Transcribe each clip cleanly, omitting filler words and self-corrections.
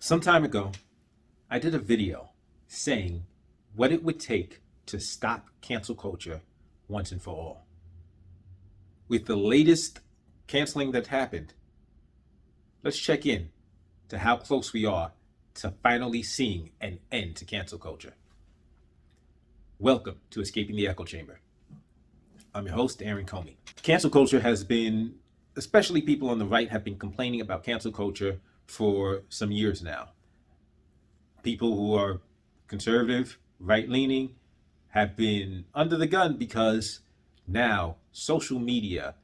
Some time ago, I did a video saying what it would take to stop cancel culture once and for all. With the latest canceling that happened, let's check in to how close we are to finally seeing an end to cancel culture. Welcome to Escaping the Echo Chamber. I'm your host, Aaron Comey. Cancel culture has been, especially people on the right, have been complaining about cancel culture for some years now. People who are conservative, right-leaning, have been under the gun because now social media,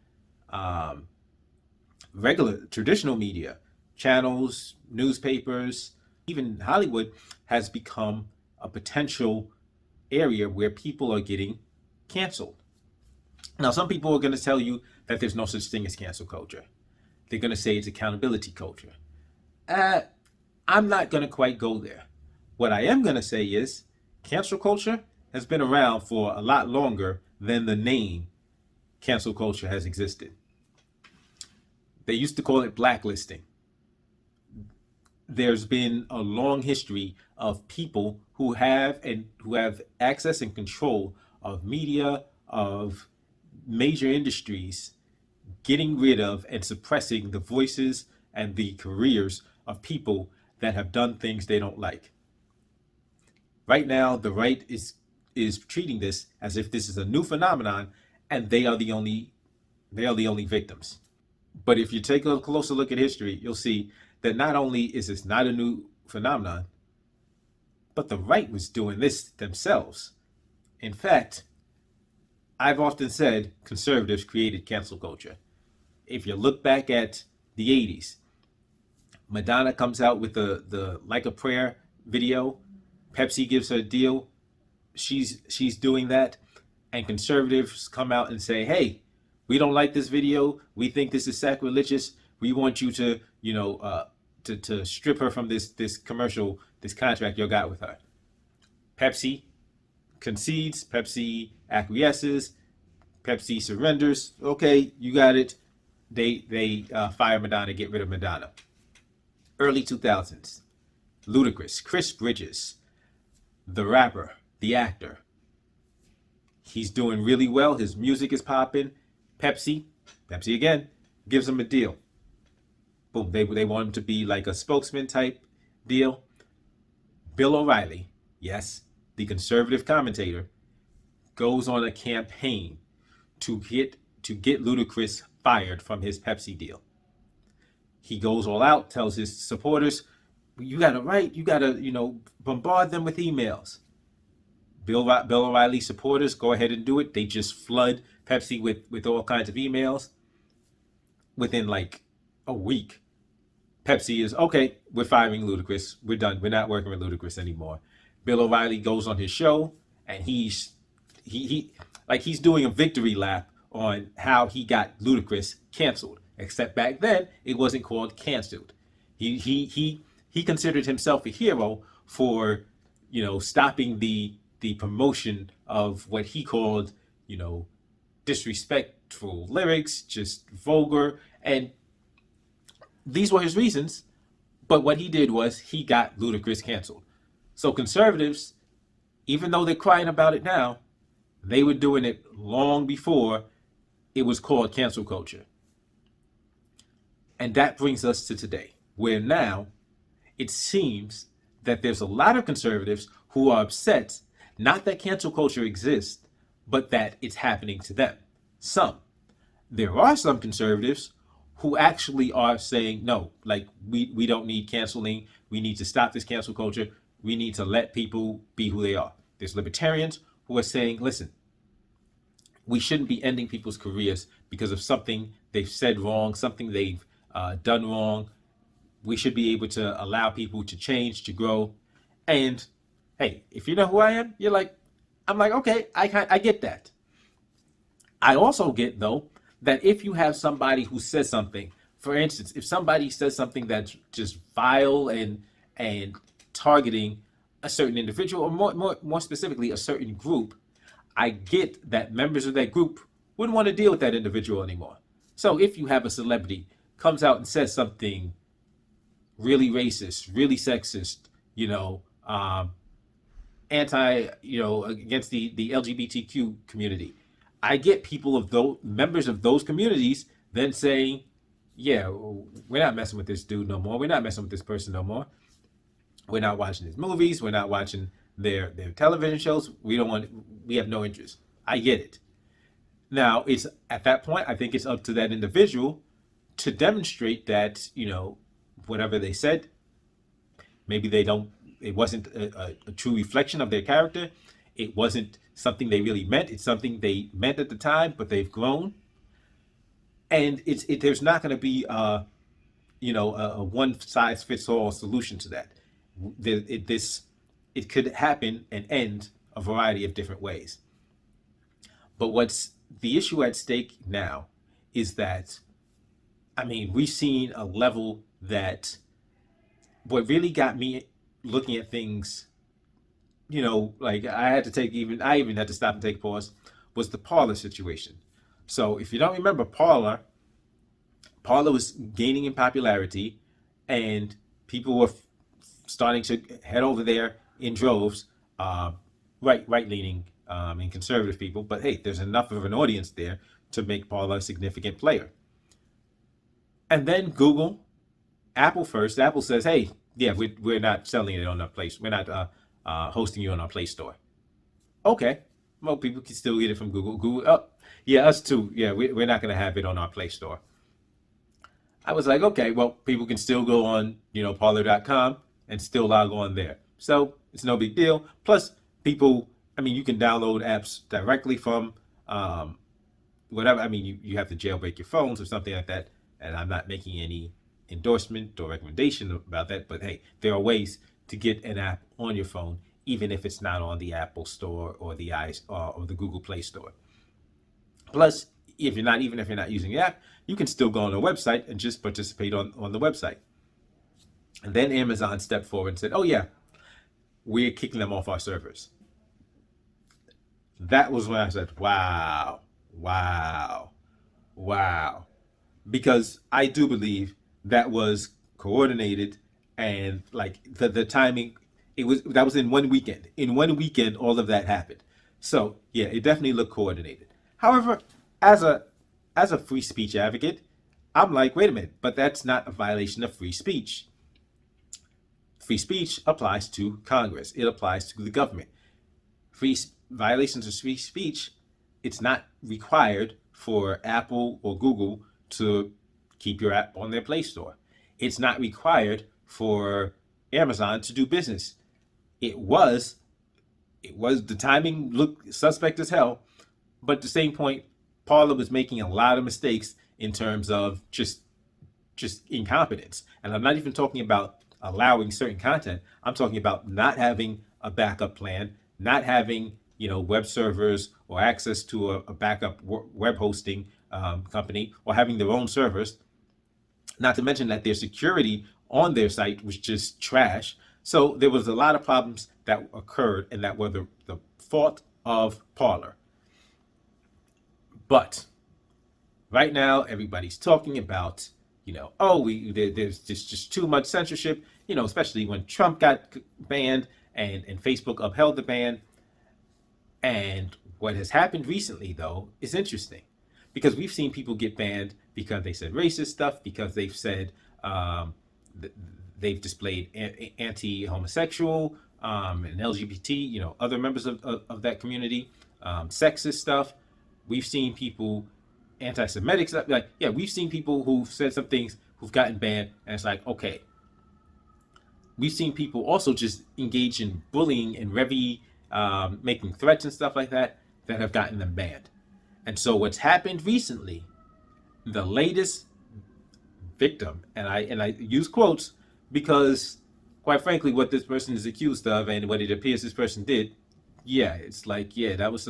regular traditional media, channels, newspapers, even Hollywood has become a potential area where people are getting canceled. Now, some people are going to tell you that there's no such thing as cancel culture. They're going to say it's accountability culture. I'm not going to quite go there. What I am going to say is cancel culture has been around for a lot longer than the name cancel culture has existed. They used to call it blacklisting. There's been a long history of people who have access and control of media, of major industries, getting rid of and suppressing the voices and the careers of people that have done things they don't like. Right now, the right is treating this as if this is a new phenomenon and they are the only victims. But if you take a closer look at history, you'll see that not only is this not a new phenomenon, but the right was doing this themselves. In fact, I've often said conservatives created cancel culture. If you look back at the 80s, Madonna comes out with the Like a Prayer video. Pepsi gives her a deal. She's doing that. And conservatives come out and say, hey, we don't like this video. We think this is sacrilegious. We want you to, to strip her from this commercial, this contract you got with her. Pepsi concedes. Pepsi acquiesces. Pepsi surrenders. Okay, you got it. They fire Madonna, get rid of Madonna. Early 2000s, Ludacris, Chris Bridges, the rapper, the actor. He's doing really well. His music is popping. Pepsi again, gives him a deal. Boom, they want him to be like a spokesman type deal. Bill O'Reilly, yes, the conservative commentator, goes on a campaign to get Ludacris fired from his Pepsi deal. He goes all out, tells his supporters, you gotta bombard them with emails. Bill O'Reilly supporters go ahead and do it. They just flood Pepsi with all kinds of emails. Within like a week, Pepsi is, okay, we're firing Ludacris. We're done. We're not working with Ludacris anymore. Bill O'Reilly goes on his show and he's doing a victory lap on how he got Ludacris canceled. Except back then, it wasn't called canceled. He considered himself a hero for, stopping the promotion of what he called, disrespectful lyrics, just vulgar. And these were his reasons. But what he did was he got Ludacris canceled. So conservatives, even though they're crying about it now, they were doing it long before it was called cancel culture. And that brings us to today, where now it seems that there's a lot of conservatives who are upset, not that cancel culture exists, but that it's happening to them. Some. There are some conservatives who actually are saying, no, like we don't need canceling. We need to stop this cancel culture. We need to let people be who they are. There's libertarians who are saying, listen, we shouldn't be ending people's careers because of something they've said wrong, something they've done wrong. We should be able to allow people to change, to grow. And hey, if you know who I am, I'm like, okay, I get that. I also get, though, that if you have somebody who says something, for instance, if somebody says something that's just vile and targeting a certain individual, or more specifically, a certain group, I get that members of that group wouldn't want to deal with that individual anymore. So if you have a celebrity comes out and says something really racist, really sexist, you know, anti, against the LGBTQ community. I get people of those members of those communities then saying, "Yeah, we're not messing with this dude no more. We're not messing with this person no more. We're not watching his movies. We're not watching their television shows. We don't want. We have no interest." I get it. Now it's at that point. I think it's up to that individual to demonstrate that whatever they said, maybe they don't. It wasn't a true reflection of their character. It wasn't something they really meant. It's something they meant at the time, but they've grown. And there's not going to be a one size fits all solution to that. It could happen and end a variety of different ways. But what's the issue at stake now is that, I mean, we've seen a level that what really got me looking at things, like I even had to stop and take a pause, was the Parler situation. So if you don't remember Parler was gaining in popularity, and people were starting to head over there in droves, right-leaning and conservative people. But hey, there's enough of an audience there to make Parler a significant player. And then Google, Apple first. Apple says, "Hey, yeah, we're not selling it on our place. We're not hosting you on our Play Store." Okay, well, people can still get it from Google. Google, oh, yeah, us too. Yeah, we're not going to have it on our Play Store. I was like, okay, well, people can still go on, Parler.com and still log on there. So it's no big deal. Plus, people, I mean, you can download apps directly from whatever. I mean, you have to jailbreak your phones or something like that. And I'm not making any endorsement or recommendation about that. But hey, there are ways to get an app on your phone, even if it's not on the Apple Store or the or the Google Play Store. Plus, if you're not using the app, you can still go on the website and just participate on the website. And then Amazon stepped forward and said, "Oh yeah, we're kicking them off our servers." That was when I said, wow, wow, wow. Because I do believe that was coordinated, and like the timing, that was in one weekend. In one weekend, all of that happened. So yeah, it definitely looked coordinated. However, as a free speech advocate, I'm like, wait a minute, but that's not a violation of free speech. Free speech applies to Congress. It applies to the government. Violations of free speech, it's not required for Apple or Google to keep your app on their Play Store. It's not required for Amazon to do business. It was the timing looked suspect as hell, but at the same point, Parler was making a lot of mistakes in terms of just incompetence. And I'm not even talking about allowing certain content. I'm talking about not having a backup plan, not having web servers or access to a backup web hosting company, or having their own servers. Not to mention that their security on their site was just trash. So there was a lot of problems that occurred, and that were the fault of Parler. But right now, everybody's talking about, there's just too much censorship, especially when Trump got banned and Facebook upheld the ban. And what has happened recently, though, is interesting, because we've seen people get banned because they said racist stuff, because they've said they've displayed anti-homosexual and LGBT, other members of that community, sexist stuff. We've seen people anti-Semitic stuff. Like, yeah, we've seen people who've said some things who've gotten banned, and it's like, okay. We've seen people also just engage in bullying and making threats and stuff like that have gotten them banned. And so what's happened recently, the latest victim, and I use quotes because, quite frankly, what this person is accused of and what it appears this person did, yeah, it's like, yeah, that was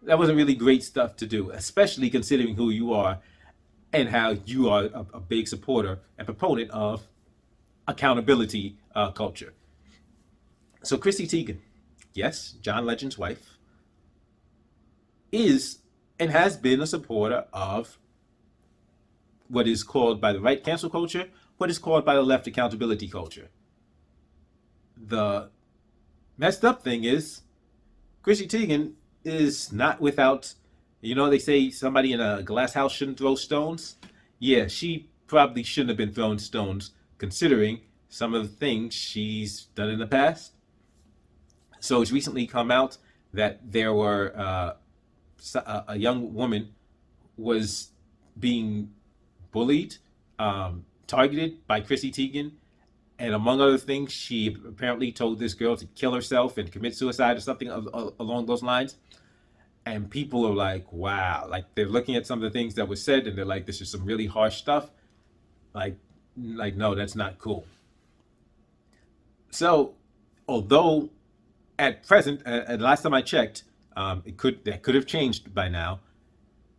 that wasn't really great stuff to do, especially considering who you are and how you are a big supporter and proponent of accountability culture. So Chrissy Teigen, yes, John Legend's wife, is and has been a supporter of what is called by the right cancel culture what is called by the left accountability culture. The messed up thing is, Chrissy Teigen is not without, they say somebody in a glass house shouldn't throw stones. Yeah, she probably shouldn't have been throwing stones, considering some of the things she's done in the past. So it's recently come out that there were a young woman was being bullied, targeted by Chrissy Teigen, and among other things, she apparently told this girl to kill herself and commit suicide or something along those lines. And people are like, wow, like they're looking at some of the things that were said and they're like, this is some really harsh stuff. Like no, that's not cool. So, although at present, and last time I checked, that could have changed by now.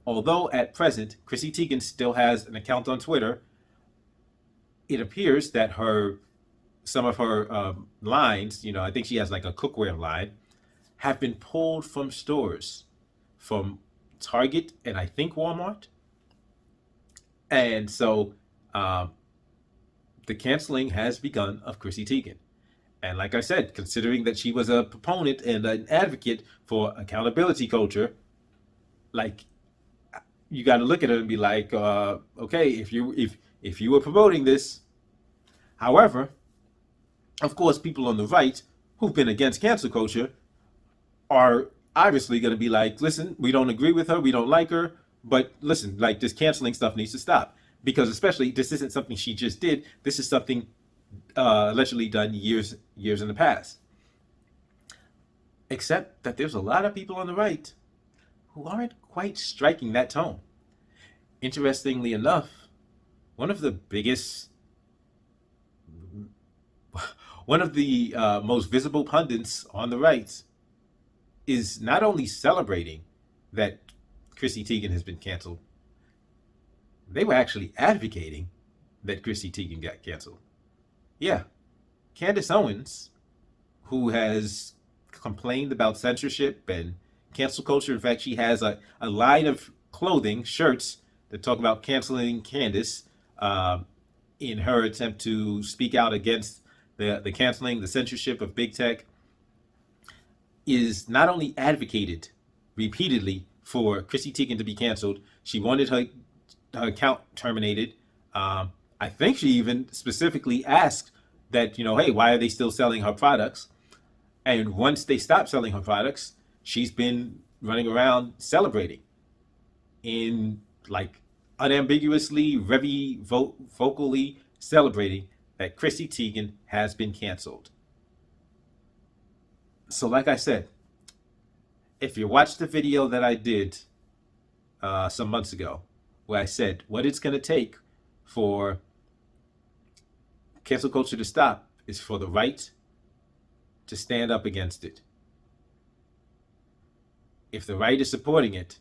Although at present, Chrissy Teigen still has an account on Twitter, it appears that some of her lines, I think she has like a cookware line, have been pulled from stores, from Target and I think Walmart. And so the canceling has begun of Chrissy Teigen. And like I said, considering that she was a proponent and an advocate for accountability culture, like you got to look at her and be like, okay, if you were promoting this. However, of course, people on the right who've been against cancel culture are obviously going to be like, listen, we don't agree with her, we don't like her, but listen, like this canceling stuff needs to stop. Because especially, this isn't something she just did. This is something allegedly done years in the past. Except that there's a lot of people on the right who aren't quite striking that tone. Interestingly enough, one of the most visible pundits on the right is not only celebrating that Chrissy Teigen has been canceled, they were actually advocating that Chrissy Teigen got canceled. Yeah, Candace Owens, who has complained about censorship and cancel culture. In fact, she has a line of clothing, shirts, that talk about canceling Candace in her attempt to speak out against the canceling, the censorship of big tech, is not only advocated repeatedly for Chrissy Teigen to be canceled, she wanted her account terminated. I think she even specifically asked that, hey, why are they still selling her products? And once they stopped selling her products, she's been running around celebrating in like unambiguously, very vocally celebrating that Chrissy Teigen has been canceled. So like I said, if you watched the video that I did some months ago, where I said what it's going to take for cancel culture to stop is for the right to stand up against it. If the right is supporting it,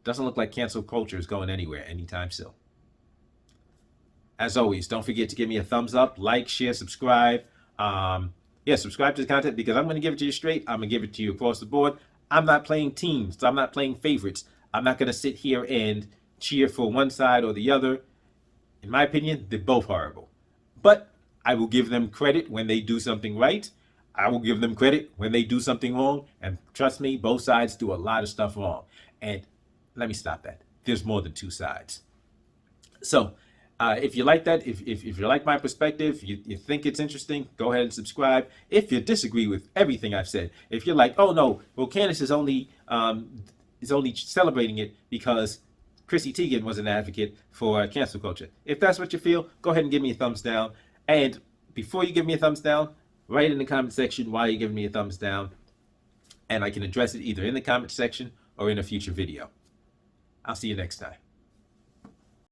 doesn't look like cancel culture is going anywhere anytime soon. As always, don't forget to give me a thumbs up, like, share, subscribe. Subscribe to the content because I'm going to give it to you straight. I'm going to give it to you across the board. I'm not playing teams. I'm not playing favorites. I'm not going to sit here and cheer for one side or the other. In my opinion, they're both horrible. But I will give them credit when they do something right. I will give them credit when they do something wrong. And trust me, both sides do a lot of stuff wrong. And let me stop that. There's more than two sides. So if you like that, if you like my perspective, you think it's interesting, go ahead and subscribe. If you disagree with everything I've said, if you're like, oh no, well Candace is only celebrating it because Chrissy Teigen was an advocate for cancel culture. If that's what you feel, go ahead and give me a thumbs down. And before you give me a thumbs down, write in the comment section why you're giving me a thumbs down, and I can address it either in the comment section or in a future video. I'll see you next time.